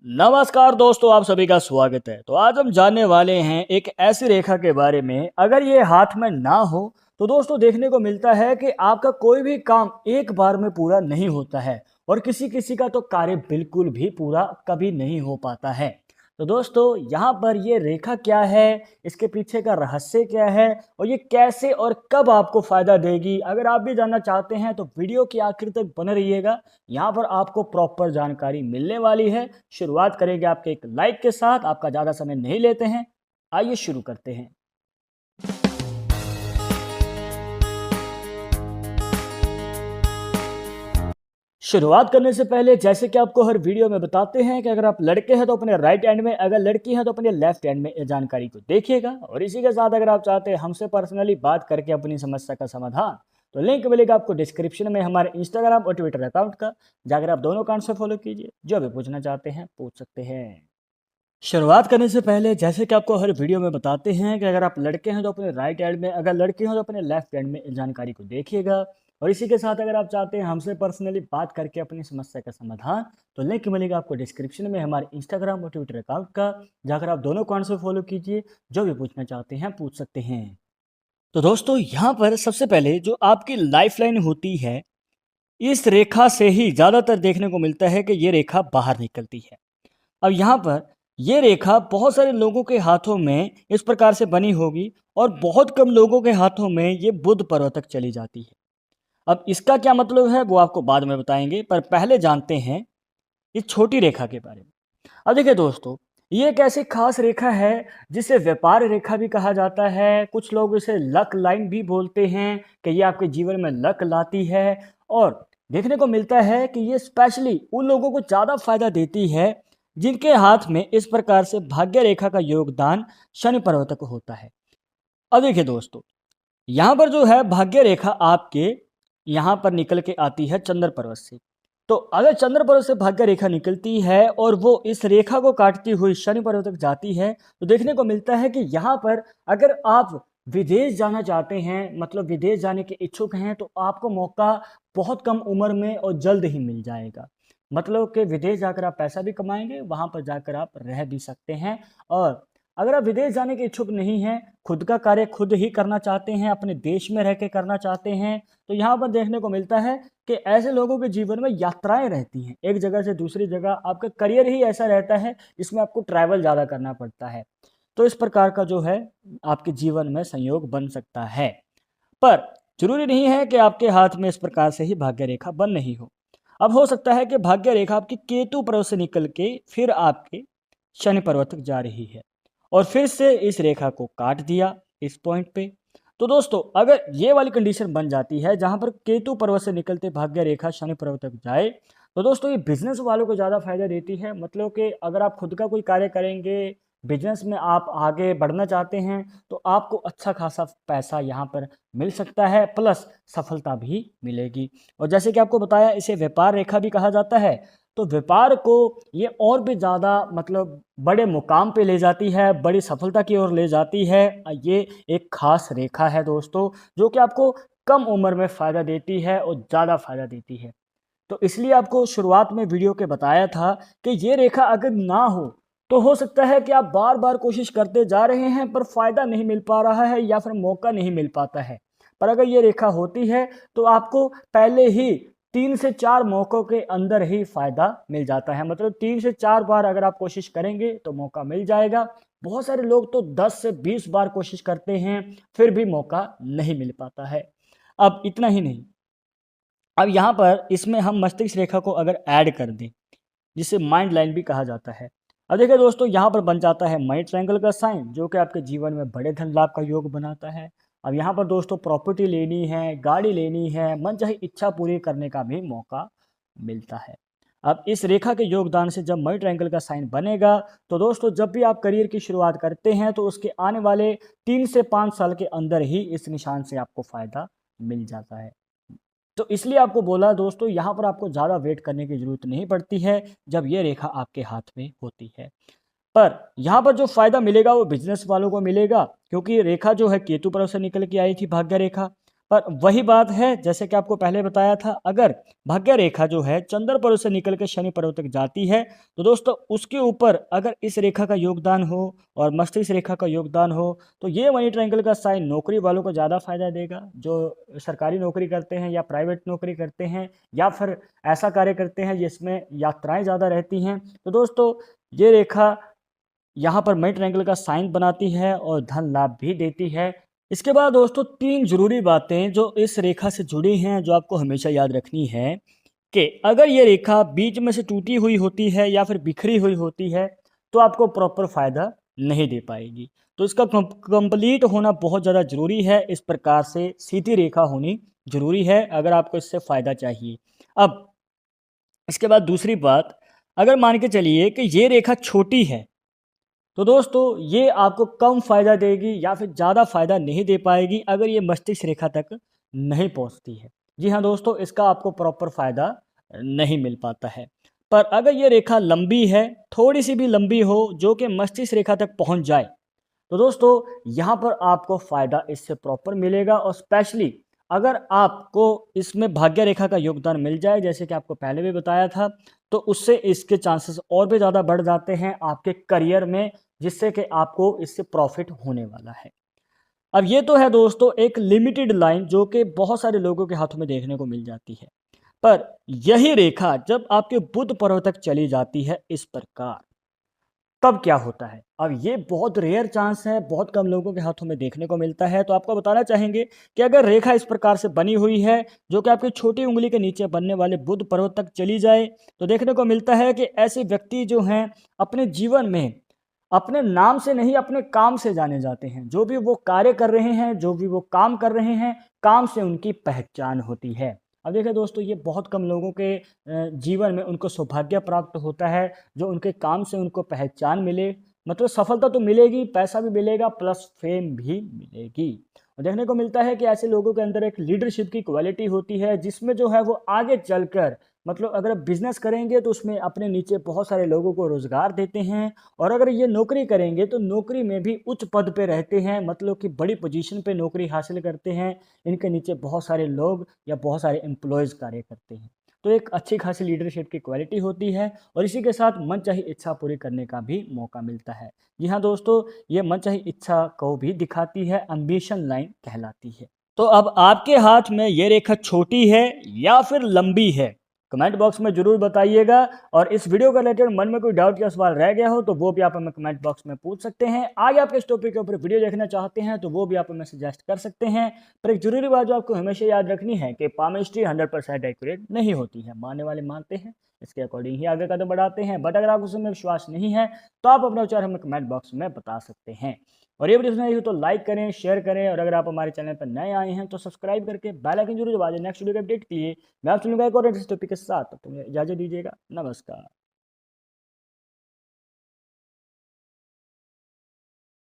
नमस्कार दोस्तों, आप सभी का स्वागत है। तो आज हम जानने वाले हैं एक ऐसी रेखा के बारे में, अगर ये हाथ में ना हो तो दोस्तों देखने को मिलता है कि आपका कोई भी काम एक बार में पूरा नहीं होता है और किसी किसी का तो कार्य बिल्कुल भी पूरा कभी नहीं हो पाता है। तो दोस्तों यहाँ पर ये रेखा क्या है, इसके पीछे का रहस्य क्या है और ये कैसे और कब आपको फायदा देगी, अगर आप भी जानना चाहते हैं तो वीडियो के आखिर तक बने रहिएगा। यहाँ पर आपको प्रॉपर जानकारी मिलने वाली है। शुरुआत करेंगे आपके एक लाइक के साथ। आपका ज़्यादा समय नहीं लेते हैं, आइए शुरू करते हैं। शुरुआत करने से पहले जैसे कि आपको हर वीडियो में बताते हैं कि अगर आप लड़के हैं तो अपने राइट हैंड में, अगर लड़की हैं तो अपने लेफ्ट हैंड में ये जानकारी को देखिएगा। और इसी के साथ अगर आप चाहते हैं हमसे पर्सनली बात करके अपनी समस्या का समाधान, तो लिंक मिलेगा आपको डिस्क्रिप्शन में हमारे इंस्टाग्राम और ट्विटर अकाउंट का, जाकर आप दोनों अकाउंट से फॉलो कीजिए। जो भी पूछना चाहते हैं पूछ सकते हैं। शुरुआत करने से पहले जैसे कि आपको हर वीडियो में बताते हैं कि अगर आप लड़के हैं तो अपने राइट हैंड में, अगर लड़की हो तो अपने लेफ्ट हैंड में इस जानकारी को देखिएगा। और इसी के साथ अगर आप चाहते हैं हमसे पर्सनली बात करके अपनी समस्या का समाधान, तो लिंक मिलेगा आपको डिस्क्रिप्शन में हमारे इंस्टाग्राम और ट्विटर अकाउंट का, जाकर आप दोनों अकाउंट से फॉलो कीजिए। जो भी पूछना चाहते हैं पूछ सकते हैं। तो दोस्तों यहाँ पर सबसे पहले जो आपकी लाइफ लाइन होती है, इस रेखा से ही ज़्यादातर देखने को मिलता है कि ये रेखा बाहर निकलती है। अब यहाँ पर ये रेखा बहुत सारे लोगों के हाथों में इस प्रकार से बनी होगी और बहुत कम लोगों के हाथों में ये बुध पर्वत तक चली जाती है। अब इसका क्या मतलब है वो आपको बाद में बताएंगे, पर पहले जानते हैं इस छोटी रेखा के बारे में। अब देखिए दोस्तों, ये एक ऐसी खास रेखा है जिसे व्यापार रेखा भी कहा जाता है। कुछ लोग इसे लक लाइन भी बोलते हैं कि ये आपके जीवन में लक लाती है। और देखने को मिलता है कि ये स्पेशली उन लोगों को ज़्यादा फायदा देती है जिनके हाथ में इस प्रकार से भाग्य रेखा का योगदान शनि पर्वत को होता है। अब देखिए दोस्तों, यहाँ पर जो है भाग्य रेखा आपके यहाँ पर निकल के आती है चंद्र पर्वत से। तो अगर चंद्र पर्वत से भाग्य रेखा निकलती है और वो इस रेखा को काटती हुई शनि पर्वत तक जाती है, तो देखने को मिलता है कि यहाँ पर अगर आप विदेश जाना चाहते हैं, मतलब विदेश जाने के इच्छुक हैं, तो आपको मौका बहुत कम उम्र में और जल्द ही मिल जाएगा। मतलब कि विदेश जाकर आप पैसा भी कमाएंगे, वहाँ पर जाकर आप रह भी सकते हैं। और अगर आप विदेश जाने के इच्छुक नहीं हैं, खुद का कार्य खुद ही करना चाहते हैं, अपने देश में रह के करना चाहते हैं, तो यहाँ पर देखने को मिलता है कि ऐसे लोगों के जीवन में यात्राएं रहती हैं। एक जगह से दूसरी जगह आपका करियर ही ऐसा रहता है, इसमें आपको ट्रैवल ज़्यादा करना पड़ता है। तो इस प्रकार का जो है आपके जीवन में संयोग बन सकता है। पर जरूरी नहीं है कि आपके हाथ में इस प्रकार से ही भाग्य रेखा बन नहीं हो। अब हो सकता है कि भाग्य रेखा आपकी केतु पर्वत से निकल के फिर आपके शनि पर्वत तक जा रही है और फिर से इस रेखा को काट दिया इस पॉइंट पे। तो दोस्तों अगर ये वाली कंडीशन बन जाती है जहां पर केतु पर्वत से निकलते भाग्य रेखा शनि पर्वत तक जाए, तो दोस्तों ये बिजनेस वालों को ज़्यादा फायदा देती है। मतलब कि अगर आप खुद का कोई कार्य करेंगे, बिजनेस में आप आगे बढ़ना चाहते हैं, तो आपको अच्छा खासा पैसा यहाँ पर मिल सकता है, प्लस सफलता भी मिलेगी। और जैसे कि आपको बताया, इसे व्यापार रेखा भी कहा जाता है। तो व्यापार को ये और भी ज़्यादा मतलब बड़े मुकाम पे ले जाती है, बड़ी सफलता की ओर ले जाती है। ये एक खास रेखा है दोस्तों, जो कि आपको कम उम्र में फ़ायदा देती है और ज़्यादा फ़ायदा देती है। तो इसलिए आपको शुरुआत में वीडियो के बताया था कि ये रेखा अगर ना तो हो सकता है कि आप बार बार कोशिश करते जा रहे हैं पर फ़ायदा नहीं मिल पा रहा है या फिर मौका नहीं मिल पाता है। पर अगर ये रेखा होती है तो आपको पहले ही 3 से 4 मौक़ों के अंदर ही फ़ायदा मिल जाता है। मतलब 3 से 4 बार अगर आप कोशिश करेंगे तो मौका मिल जाएगा। बहुत सारे लोग तो 10 से 20 बार कोशिश करते हैं, फिर भी मौका नहीं मिल पाता है। अब इतना ही नहीं, अब यहाँ पर इसमें हम मस्तिष्क रेखा को अगर ऐड कर दें, जिसे माइंड लाइन भी कहा जाता है। अब देखिए दोस्तों, यहाँ पर बन जाता है मनी ट्रायंगल का साइन, जो कि आपके जीवन में बड़े धन लाभ का योग बनाता है। अब यहाँ पर दोस्तों प्रॉपर्टी लेनी है, गाड़ी लेनी है, मन चाहे इच्छा पूरी करने का भी मौका मिलता है। अब इस रेखा के योगदान से जब मनी ट्रायंगल का साइन बनेगा, तो दोस्तों जब भी आप करियर की शुरुआत करते हैं तो उसके आने वाले 3 से 5 साल के अंदर ही इस निशान से आपको फ़ायदा मिल जाता है। तो इसलिए आपको बोला दोस्तों, यहाँ पर आपको ज़्यादा वेट करने की ज़रूरत नहीं पड़ती है जब ये रेखा आपके हाथ में होती है। पर यहाँ पर जो फ़ायदा मिलेगा वो बिजनेस वालों को मिलेगा, क्योंकि रेखा जो है केतु पर्वत से निकल के आई थी भाग्य रेखा। पर वही बात है जैसे कि आपको पहले बताया था, अगर भाग्य रेखा जो है चंद्र पर्वत से निकल के शनि पर्वत तक जाती है तो दोस्तों उसके ऊपर अगर इस रेखा का योगदान हो और मस्तिष्क रेखा का योगदान हो तो ये मनी ट्रायंगल का साइन नौकरी वालों को ज़्यादा फायदा देगा, जो सरकारी नौकरी करते हैं या प्राइवेट नौकरी करते हैं या फिर ऐसा कार्य करते हैं जिसमें यात्राएं ज़्यादा रहती हैं। तो दोस्तों ये रेखा यहाँ पर मनी ट्रायंगल का साइन बनाती है और धन लाभ भी देती है। इसके बाद दोस्तों 3 ज़रूरी बातें जो इस रेखा से जुड़ी हैं जो आपको हमेशा याद रखनी है कि अगर ये रेखा बीच में से टूटी हुई होती है या फिर बिखरी हुई होती है तो आपको प्रॉपर फ़ायदा नहीं दे पाएगी। तो इसका कंप्लीट होना बहुत ज़्यादा ज़रूरी है, इस प्रकार से सीधी रेखा होनी ज़रूरी है अगर आपको इससे फ़ायदा चाहिए। अब इसके बाद दूसरी बात, अगर मान के चलिए कि ये रेखा छोटी है तो दोस्तों ये आपको कम फ़ायदा देगी या फिर ज़्यादा फ़ायदा नहीं दे पाएगी अगर ये मस्तिष्क रेखा तक नहीं पहुंचती है। जी हाँ दोस्तों, इसका आपको प्रॉपर फ़ायदा नहीं मिल पाता है। पर अगर ये रेखा लंबी है, थोड़ी सी भी लंबी हो जो कि मस्तिष्क रेखा तक पहुंच जाए तो दोस्तों यहाँ पर आपको फ़ायदा इससे प्रॉपर मिलेगा और स्पेशली अगर आपको इसमें भाग्य रेखा का योगदान मिल जाए जैसे कि आपको पहले भी बताया था तो उससे इसके चांसेस और भी ज़्यादा बढ़ जाते हैं आपके करियर में, जिससे कि आपको इससे प्रॉफिट होने वाला है। अब ये तो है दोस्तों एक लिमिटेड लाइन जो कि बहुत सारे लोगों के हाथों में देखने को मिल जाती है, पर यही रेखा जब आपके बुध पर्व तक चली जाती है इस प्रकार, तब क्या होता है? अब ये बहुत रेयर चांस है, बहुत कम लोगों के हाथों में देखने को मिलता है। तो आपको बताना चाहेंगे कि अगर रेखा इस प्रकार से बनी हुई है जो कि आपकी छोटी उंगली के नीचे बनने वाले बुध पर्वत तक चली जाए तो देखने को मिलता है कि ऐसे व्यक्ति जो हैं अपने जीवन में अपने नाम से नहीं अपने काम से जाने जाते हैं। जो भी वो कार्य कर रहे हैं, जो भी वो काम कर रहे हैं, काम से उनकी पहचान होती है। अब देखिए दोस्तों ये बहुत कम लोगों के जीवन में उनको सौभाग्य प्राप्त होता है जो उनके काम से उनको पहचान मिले, मतलब सफलता तो मिलेगी, पैसा भी मिलेगा प्लस फेम भी मिलेगी। और देखने को मिलता है कि ऐसे लोगों के अंदर एक लीडरशिप की क्वालिटी होती है जिसमें जो है वो आगे चलकर, मतलब अगर आप बिजनेस करेंगे तो उसमें अपने नीचे बहुत सारे लोगों को रोजगार देते हैं और अगर ये नौकरी करेंगे तो नौकरी में भी उच्च पद पे रहते हैं, मतलब कि बड़ी पोजीशन पे नौकरी हासिल करते हैं। इनके नीचे बहुत सारे लोग या बहुत सारे एम्प्लॉयज़ कार्य करते हैं। तो एक अच्छी खासी लीडरशिप की क्वालिटी होती है और इसी के साथ मनचाही इच्छा पूरी करने का भी मौका मिलता है। जी हाँ दोस्तों, ये मनचाही इच्छा को भी दिखाती है, एम्बिशन लाइन कहलाती है। तो अब आपके हाथ में ये रेखा छोटी है या फिर लंबी है, कमेंट बॉक्स में ज़रूर बताइएगा। और इस वीडियो के रिलेटेड मन में कोई डाउट या सवाल रह गया हो तो वो भी आप हमें कमेंट बॉक्स में पूछ सकते हैं। आगे आप इस टॉपिक के ऊपर वीडियो देखना चाहते हैं तो वो भी आप हमें सजेस्ट कर सकते हैं। पर एक जरूरी बात जो आपको हमेशा याद रखनी है कि पामिस्ट्री 100% एक्यूरेट नहीं होती है, मानने वाले मानते हैं, इसके अकॉर्डिंग ही आगे कदम बढ़ाते हैं। बट अगर आपको उसमें विश्वास नहीं है तो आप अपना विचार हमें कमेंट बॉक्स में बता सकते हैं। और ये वीडियो सुनाई हो तो लाइक करें, शेयर करें और अगर आप हमारे चैनल पर नए आए हैं तो सब्सक्राइब करके बेल आइकन जरूर दबा दें नेक्स्ट वीडियो के अपडेट के लिए। मैं आप चलूंगा एक और टॉपिक के साथ, तो इजाजत दीजिएगा। नमस्कार।